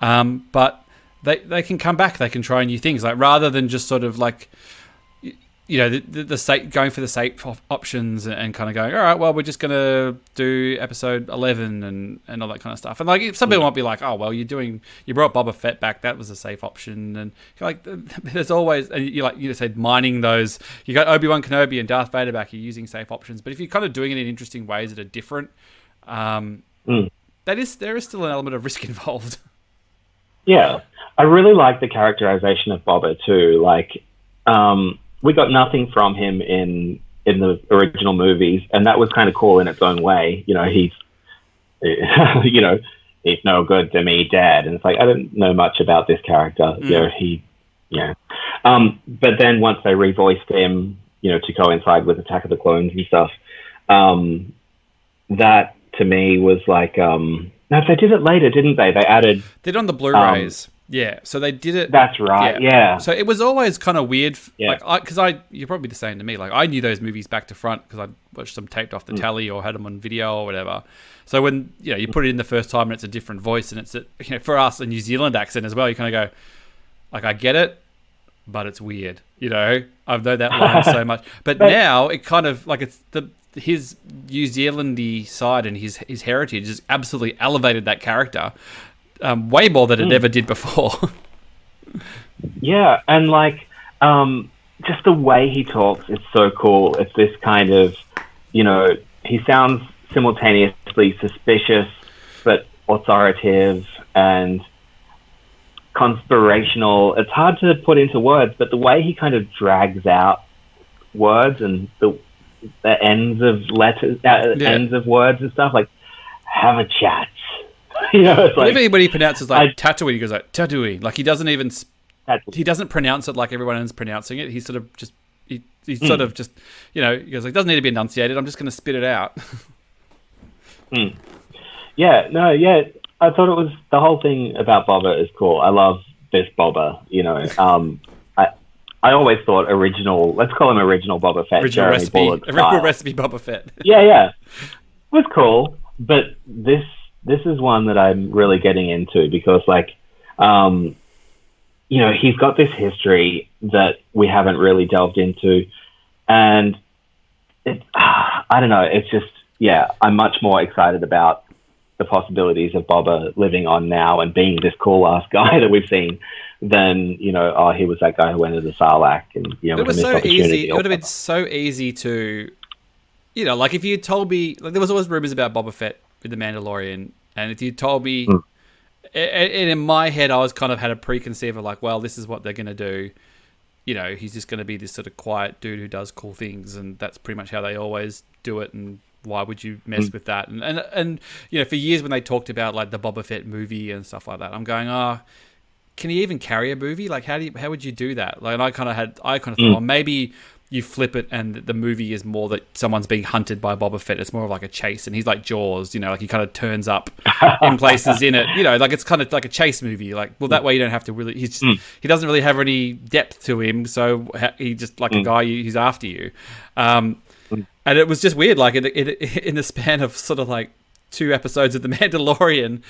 But they can come back. They can try new things. Like rather than just sort of the going for the safe options and kind of going, all right, well, we're just going to do episode 11 and all that kind of stuff. And some people might be like, oh, well, you brought Boba Fett back. That was a safe option. And there's always, and you said mining those, you got Obi-Wan Kenobi and Darth Vader back, you're using safe options. But if you're kind of doing it in interesting ways that are different, there is still an element of risk involved. Yeah. I really like the characterization of Boba too. We got nothing from him in the original movies, and that was kind of cool in its own way. He's no good to me, Dad, and it's like I don't know much about this character. But then once they revoiced him, to coincide with Attack of the Clones and stuff, that to me was like, no, they did it later, didn't they? They did on the Blu-rays. Yeah, so they did it. That's right. Yeah. So it was always kind of weird. Yeah. You're probably the same to me. I knew those movies back to front because I watched them taped off the telly or had them on video or whatever. So when you put it in the first time and it's a different voice and it's for us a New Zealand accent as well, you kind of go, I get it, but it's weird. I've known that line so much, but now it kind of it's his New Zealandy side and his heritage has absolutely elevated that character. Way more than it ever did before. Yeah, and like just the way he talks is so cool. It's this kind of, he sounds simultaneously suspicious but authoritative and conspirational. It's hard to put into words, but the way he kind of drags out words and the ends of letters, ends of words and stuff, like have a chat. It's like, even when he pronounces like Tatooine, he goes like Tatooine. Like he doesn't even he doesn't pronounce it like everyone else is pronouncing it. He's sort of just he sort of just he goes like, it doesn't need to be enunciated. I'm just going to spit it out. Yeah, no, yeah. I thought it was the whole thing about Boba is cool. I love this Boba. I always thought original. Let's call him original Boba Fett. Original recipe Boba Fett. Yeah, it was cool. But this is one that I'm really getting into because, like, he's got this history that we haven't really delved into, and I don't know. It's just, I'm much more excited about the possibilities of Boba living on now and being this cool ass guy that we've seen than, he was that guy who went into the Sarlacc and, it was so easy. It would have been so easy to, like if you told me, like there was always rumors about Boba Fett with the Mandalorian, and if you told me, and in my head I was kind of had a preconceived of like, well, this is what they're going to do. He's just going to be this sort of quiet dude who does cool things, and that's pretty much how they always do it. And why would you mess with that? And for years when they talked about like the Boba Fett movie and stuff like that, I'm going, can he even carry a movie? Like how would you do that? Like, and I kind of thought, well, maybe you flip it and the movie is more that someone's being hunted by Boba Fett. It's more of like a chase, and he's like Jaws, like he kind of turns up in places in it, like it's kind of like a chase movie. Like, well, that way you don't have to really. He doesn't really have any depth to him, so he just like a guy who's after you. And it was just weird, like in the span of sort of like 2 episodes of The Mandalorian,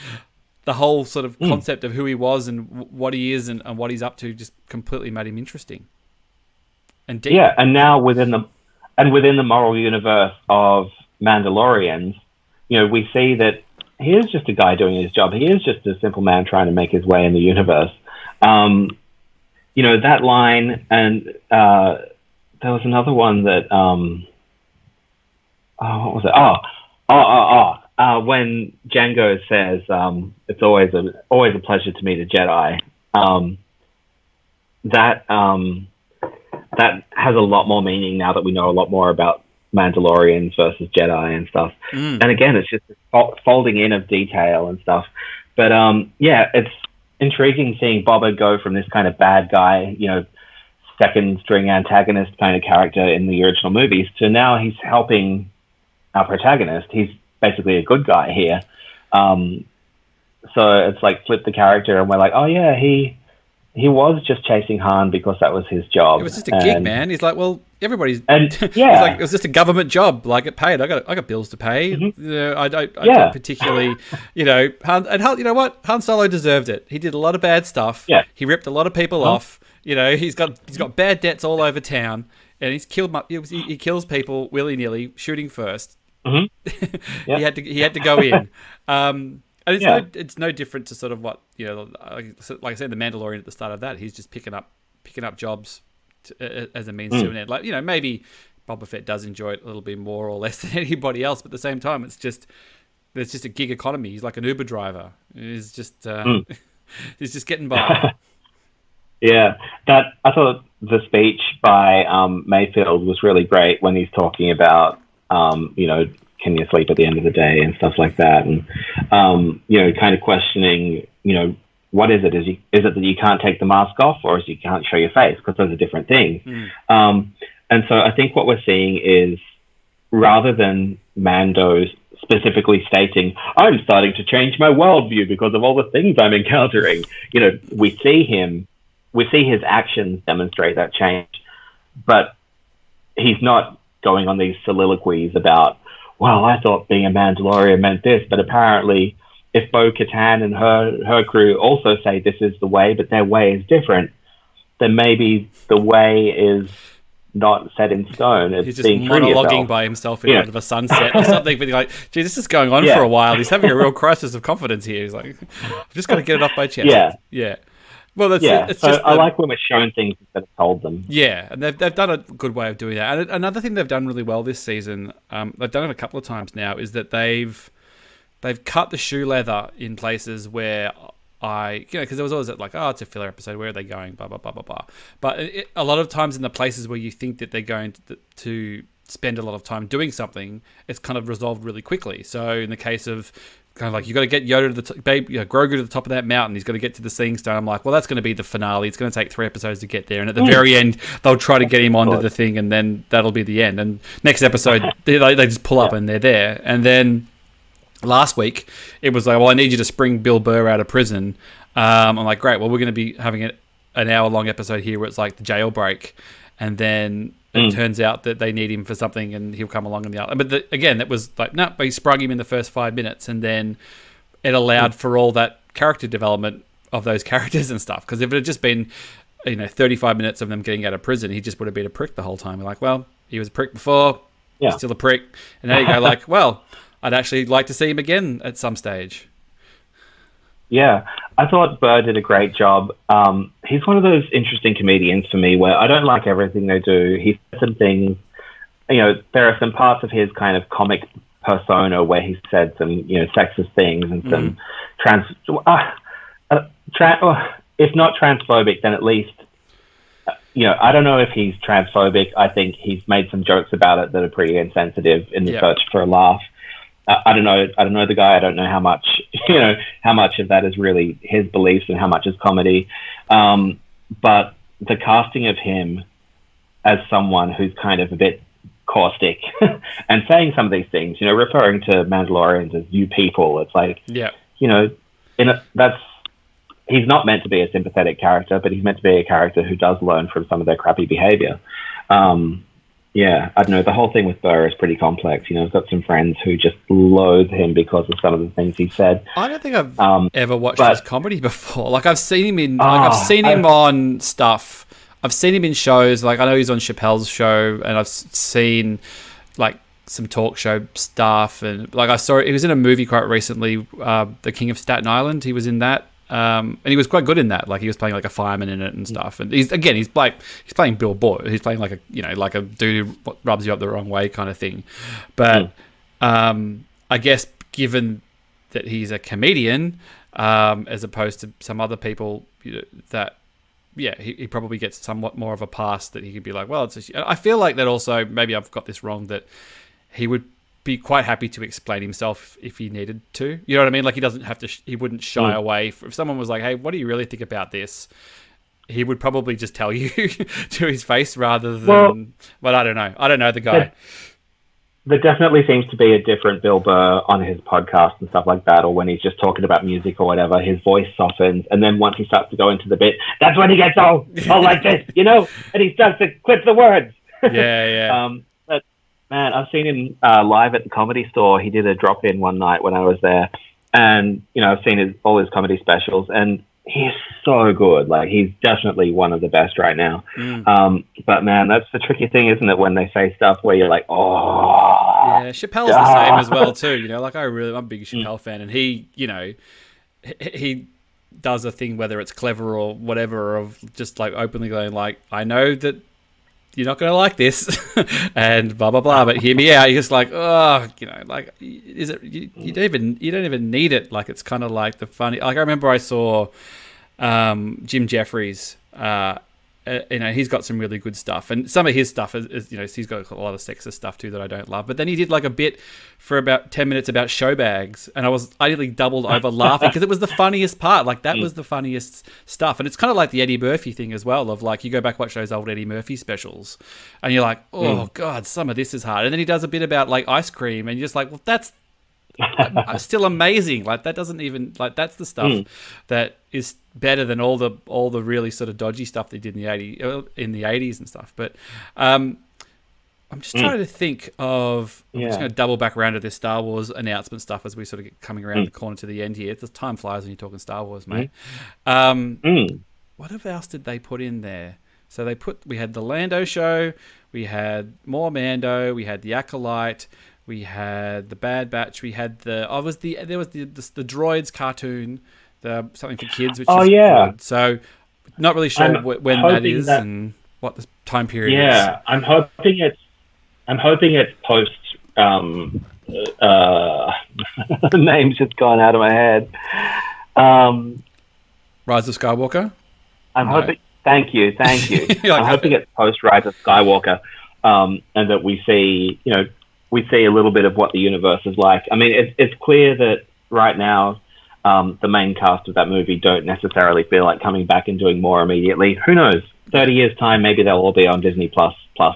the whole sort of concept of who he was and what he is and what he's up to just completely made him interesting and deep. Yeah, and now within the moral universe of Mandalorians, we see that he is just a guy doing his job. He is just a simple man trying to make his way in the universe. That line, and there was another one that. What was it? When Django says, "It's always a pleasure to meet a Jedi." That has a lot more meaning now that we know a lot more about Mandalorians versus Jedi and stuff. And again, it's just folding in of detail and stuff. But it's intriguing seeing Boba go from this kind of bad guy, second string antagonist kind of character in the original movies to now he's helping our protagonist. He's basically a good guy here. So it's like flip the character and we're like, oh yeah, he was just chasing Han because that was his job. It was just a gig, man. He's like, well, everybody's he's like, it was just a government job. Like it paid. I got bills to pay. I don't particularly, Han, you know what? Han Solo deserved it. He did a lot of bad stuff. Yeah. He ripped a lot of people off. He's got bad debts all over town, and he's killed. He kills people willy-nilly, shooting first. He had to go in. And it's no different to sort of what like I said, the Mandalorian at the start of that. He's just picking up jobs as a means to an end. Like maybe Boba Fett does enjoy it a little bit more or less than anybody else, but at the same time, there's just a gig economy. He's like an Uber driver. He's just he's just getting by. Yeah, I thought the speech by Mayfield was really great when he's talking about can you sleep at the end of the day and stuff like that, and kind of questioning, what is it? Is it that you can't take the mask off, or is you can't show your face? Because those are different things. And so I think what we're seeing is, rather than Mando specifically stating, I'm starting to change my worldview because of all the things I'm encountering, we see his actions demonstrate that change, but he's not going on these soliloquies about, well, I thought being a Mandalorian meant this, but apparently if Bo-Katan and her crew also say this is the way, but their way is different, then maybe the way is not set in stone. It's he's just monologuing by himself in front of a sunset or something, but like, gee, this is going on for a while. He's having a real crisis of confidence here. He's like, I've just got to get it off my chest. Yeah. Well, it's So just I like when we're shown things instead of told them. yeah, and they've done a good way of doing that. And another thing they've done really well this season, they've done it a couple of times now, is that they've cut the shoe leather in places where because there was always like, oh, it's a filler episode, where are they going, blah blah blah blah blah. But a lot of times in the places where you think that they're going to spend a lot of time doing something, it's kind of resolved really quickly. So in the case of kind of like, you got to get Yoda to the Grogu to the top of that mountain. He's got to get to the Seeing Stone. I'm like, well, that's going to be the finale. It's going to take 3 episodes to get there, and at the very end, they'll try to get him onto the thing, and then that'll be the end. And next episode, they just pull up and they're there. And then last week, it was like, well, I need you to spring Bill Burr out of prison. I'm like, great. Well, we're going to be having an hour-long episode here where it's like the jailbreak, and then it turns out that they need him for something, and he'll come along in the other. But again, that was like, no, but he sprung him in the first 5 minutes, and then it allowed for all that character development of those characters and stuff. Because if it had just been, 35 minutes of them getting out of prison, he just would have been a prick the whole time. You're like, well, he was a prick before, he's still a prick, and now you go like, well, I'd actually like to see him again at some stage. Yeah, I thought Burr did a great job. He's one of those interesting comedians for me where I don't like everything they do. He says some things, there are some parts of his kind of comic persona where he said some, sexist things and some if not transphobic, then at least, I don't know if he's transphobic. I think he's made some jokes about it that are pretty insensitive in the search for a laugh. I don't know the guy. I don't know how much, how much of that is really his beliefs and how much is comedy. But the casting of him as someone who's kind of a bit caustic and saying some of these things, referring to Mandalorians as you people, it's like, he's not meant to be a sympathetic character, but he's meant to be a character who does learn from some of their crappy behavior. Yeah, I don't know. The whole thing with Burr is pretty complex. I've got some friends who just loathe him because of some of the things he said. I don't think I've ever watched his comedy before. Like, I've seen him in, I've seen him on stuff. I've seen him in shows. Like, I know he's on Chappelle's show, and I've seen like some talk show stuff. And like, he was in a movie quite recently, The King of Staten Island. He was in that. And he was quite good in that. Like, he was playing like a fireman in it and stuff. And he's playing Bill Burr. He's playing like a dude who rubs you up the wrong way kind of thing. But I guess given that he's a comedian, as opposed to some other people, that he probably gets somewhat more of a pass, that he could be like, well, I feel like that also, maybe I've got this wrong, that he would be quite happy to explain himself if he needed to. You know what I mean? Like, he doesn't have to. He wouldn't shy away. If someone was like, "Hey, what do you really think about this?" He would probably just tell you to his face rather than. But I don't know. I don't know the guy. There definitely seems to be a different Bill Burr on his podcast and stuff like that, or when he's just talking about music or whatever. His voice softens, and then once he starts to go into the bit, that's when he gets all like this, and he starts to clip the words. Yeah. Man, I've seen him live at the Comedy Store. He did a drop-in one night when I was there. And, I've seen all his comedy specials, and he's so good. Like, he's definitely one of the best right now. But, man, that's the tricky thing, isn't it, when they say stuff where you're like, oh. Yeah, Chappelle's the same as well, too. Like, I'm a big Chappelle fan, and he, he does a thing, whether it's clever or whatever, of just, like, openly going, like, I know that you're not going to like this and blah, blah, blah, but hear me out. You're just like, like, is it, you don't even need it. Like, it's kind of like the funny, like, I remember I saw Jim Jeffries, he's got some really good stuff, and some of his stuff is he's got a lot of sexist stuff too that I don't love, but then he did like a bit for about 10 minutes about show bags, and I nearly doubled over laughing because it was the funniest part. Like, that was the funniest stuff. And it's kind of like the Eddie Murphy thing as well, of like, you go back, watch those old Eddie Murphy specials, and you're like, oh god, some of this is hard. And then he does a bit about like ice cream, and you're just like, well, that's still amazing. Like, that doesn't even, like, that's the stuff that is better than all the really sort of dodgy stuff they did in the 80s and stuff. But I'm just trying to think of, I'm just going to double back around to this Star Wars announcement stuff as we sort of get coming around the corner to the end here. The time flies when you're talking Star Wars, mate. What else did they put in there? So we had the Lando show, we had more Mando, we had the Acolyte, we had the Bad Batch, we had the droids cartoon, the something for kids, which is good. So not really sure when that is and what the time period is. Yeah, I'm hoping it's post. The name's just gone out of my head. Rise of Skywalker. I'm hoping. Thank you. I'm hoping it's post Rise of Skywalker, and that we see a little bit of what the universe is like. I mean, it's clear that right now, the main cast of that movie don't necessarily feel like coming back and doing more immediately. Who knows? 30 years time, maybe they'll all be on Disney Plus or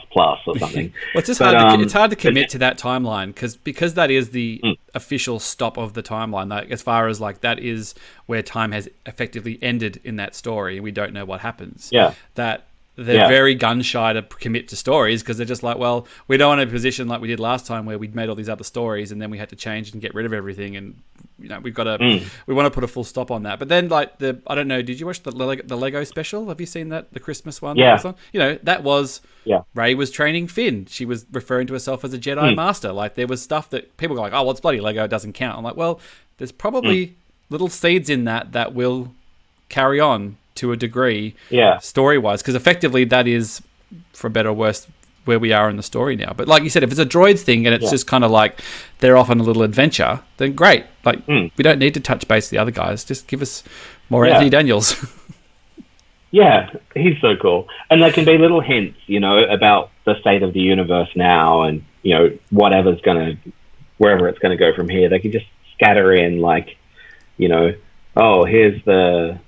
something. Well, it's just hard to commit to that timeline because that is the official stop of the timeline. Like, as far as like that is where time has effectively ended in that story, and we don't know what happens. Yeah, that they're very gun shy to commit to stories because they're just like, well, we don't want a position like we did last time where we'd made all these other stories and then we had to change and get rid of everything, and we've got to we want to put a full stop on that. But then like I don't know, did you watch the Lego special? Have you seen that, the Christmas one? Yeah. That was Rey was training Finn. She was referring to herself as a Jedi Master. Like, there was stuff that people go like, oh, well, it's bloody Lego, it doesn't count. I'm like, well, there's probably little seeds in that will carry on to a degree, story-wise, because effectively that is, for better or worse, where we are in the story now. But like you said, if it's a droids thing and it's just kind of like they're off on a little adventure, then great. Like, we don't need to touch base with the other guys. Just give us more Anthony Daniels. Yeah, he's so cool. And there can be little hints, about the state of the universe now and, wherever it's going to go from here. They can just scatter in like, oh, here's the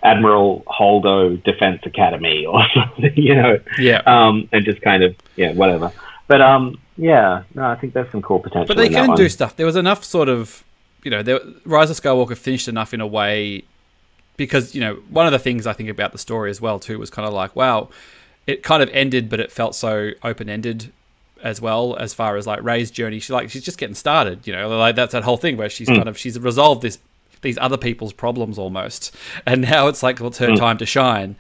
Admiral Holdo Defense Academy or something, and just kind of, whatever. But, I think there's some cool potential. But they can do stuff. There was enough sort of, Rise of Skywalker finished enough in a way because, one of the things I think about the story as well, too, was kind of like, wow, it kind of ended, but it felt so open-ended as well, as far as like Rey's journey. She's just getting started, like that's that whole thing where she's she's resolved these other people's problems almost, and now it's like, well, it's her time to shine.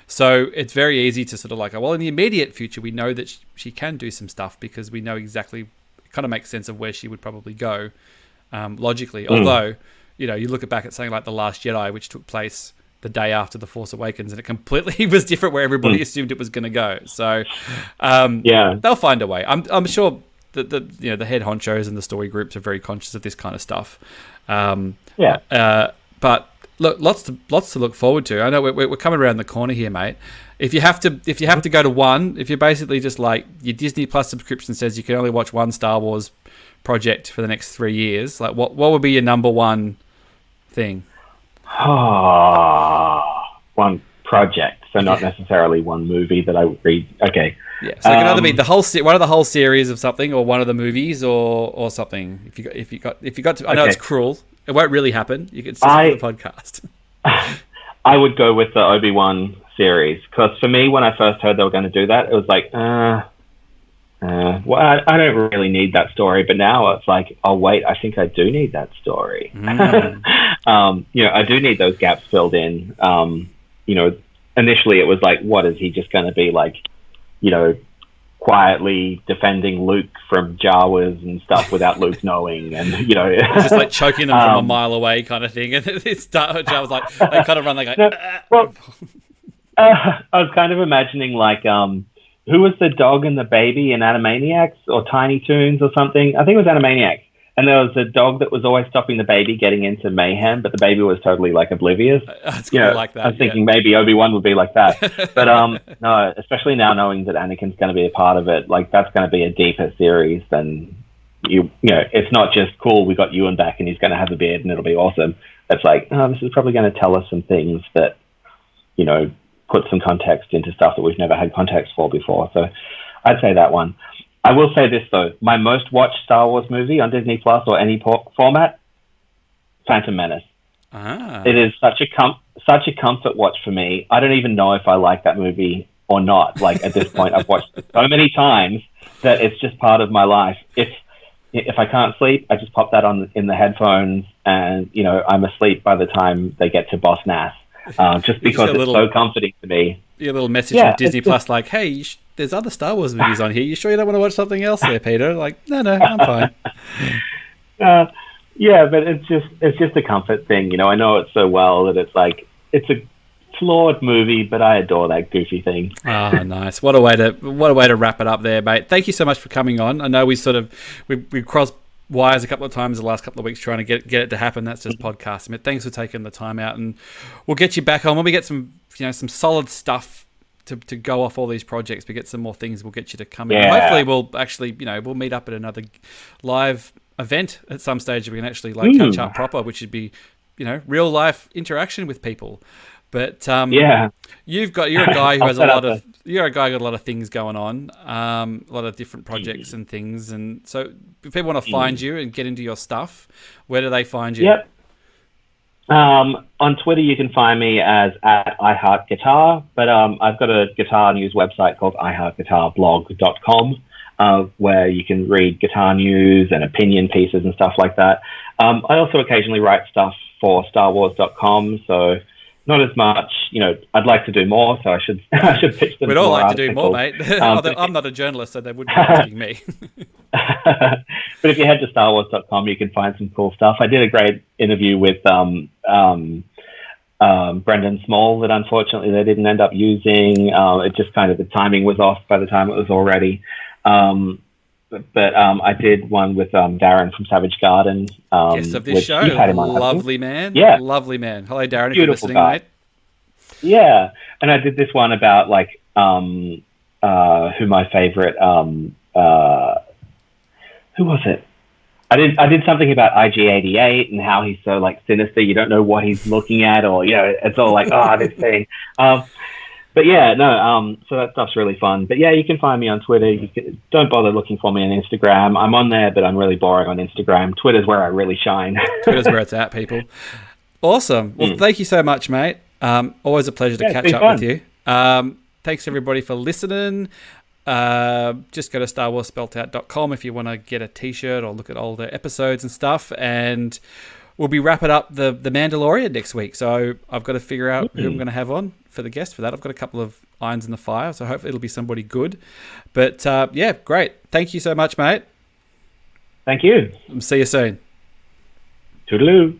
So it's very easy to sort of like, well, in the immediate future, we know that she can do some stuff because we know exactly, it kind of makes sense of where she would probably go logically. Although, you look back at something like The Last Jedi, which took place the day after The Force Awakens, and it completely was different where everybody assumed it was going to go. So they'll find a way. I'm sure that the head honchos and the story groups are very conscious of this kind of stuff. But look, lots to look forward to. I know we're coming around the corner here, mate. If you have to go to one, if you're basically just like your Disney Plus subscription says you can only watch one Star Wars project for the next 3 years, like what would be your number one thing? One project, so not necessarily one movie that I would read. Okay. Yeah, so it can either be one of the whole series of something, or one of the movies, or something. If you got to, I know it's cruel. It won't really happen. You could see the podcast. I would go with the Obi-Wan series because for me, when I first heard they were going to do that, it was like, well, I don't really need that story. But now it's like, oh wait, I think I do need that story. I do need those gaps filled in. Initially it was like, what is he just going to be like? Quietly defending Luke from Jawas and stuff without Luke knowing, and just like choking them from a mile away, kind of thing. And Jawas like they kind of run like, I was kind of imagining like who was the dog and the baby in Animaniacs or Tiny Toons or something? I think it was Animaniacs. And there was a dog that was always stopping the baby getting into mayhem, but the baby was totally like oblivious. It's cool, like that. I was thinking maybe Obi-Wan would be like that. But no, especially now knowing that Anakin's going to be a part of it, like that's going to be a deeper series than it's not just cool, we got Ewan back and he's going to have a beard and it'll be awesome. It's like, this is probably going to tell us some things that, put some context into stuff that we've never had context for before. So I'd say that one. I will say this though, my most watched Star Wars movie on Disney Plus or any format, Phantom Menace. It is such a comfort watch for me. I don't even know if I like that movie or not. Like at this point, I've watched it so many times that it's just part of my life. If I can't sleep, I just pop that on in the headphones, and I'm asleep by the time they get to Boss Nass. Just because it's so comforting to me. Your little message from Disney Plus, like, hey, there's other Star Wars movies on here. You sure you don't want to watch something else there, Peter? Like, no, I'm fine. Yeah, but it's just a comfort thing, you know. I know it so well that it's like it's a flawed movie, but I adore that goofy thing. Oh, nice! What a way to wrap it up there, mate. Thank you so much for coming on. I know we crossed wires a couple of times the last couple of weeks trying to get it to happen. That's just podcasting. But thanks for taking the time out, and we'll get you back on when we get some some solid stuff to go off all these projects. We get some more things. We'll get you to come in. Hopefully, we'll actually we'll meet up at another live event at some stage. We can actually catch up proper, which would be real life interaction with people. But you're a guy who has you're a guy who got a lot of things going on, a lot of different projects and things. And so if people want to find you and get into your stuff, where do they find you? Yep. On Twitter, you can find me as @iHeartGuitar, but I've got a guitar news website called iHeartGuitarblog.com, where you can read guitar news and opinion pieces and stuff like that. I also occasionally write stuff for StarWars.com, so not as much. I'd like to do more, so I should pitch them. We'd all like to do more, mate. I'm not a journalist, so they wouldn't be asking me. But if you head to StarWars.com, you can find some cool stuff. I did a great interview with Brendan Small that unfortunately they didn't end up using. It just kind of the timing was off by the time it was all ready. But I did one with Darren from Savage Garden. Guest of this show. Lovely man. Yeah. Lovely man. Hello, Darren, Beautiful if you're listening, guy. mate. Yeah. And I did this one about who my favorite who was it? I did something about IG-88 and how he's so sinister. You don't know what he's looking at, or it's all this thing. But yeah, no. So that stuff's really fun. But yeah, you can find me on Twitter. Don't bother looking for me on Instagram. I'm on there, but I'm really boring on Instagram. Twitter's where I really shine. Twitter's where it's at, people. Awesome. Well, thank you so much, mate. Always a pleasure to catch up with you. Thanks everybody for listening. Just go to StarWarsSpelledOut.com if you want to get a t-shirt or look at all the episodes and stuff. And we'll be wrapping up the Mandalorian next week. So I've got to figure out who I'm going to have on for the guest for that. I've got a couple of irons in the fire, so hopefully it'll be somebody good. But yeah, great. Thank you so much, mate. Thank you. See you soon. Toodaloo.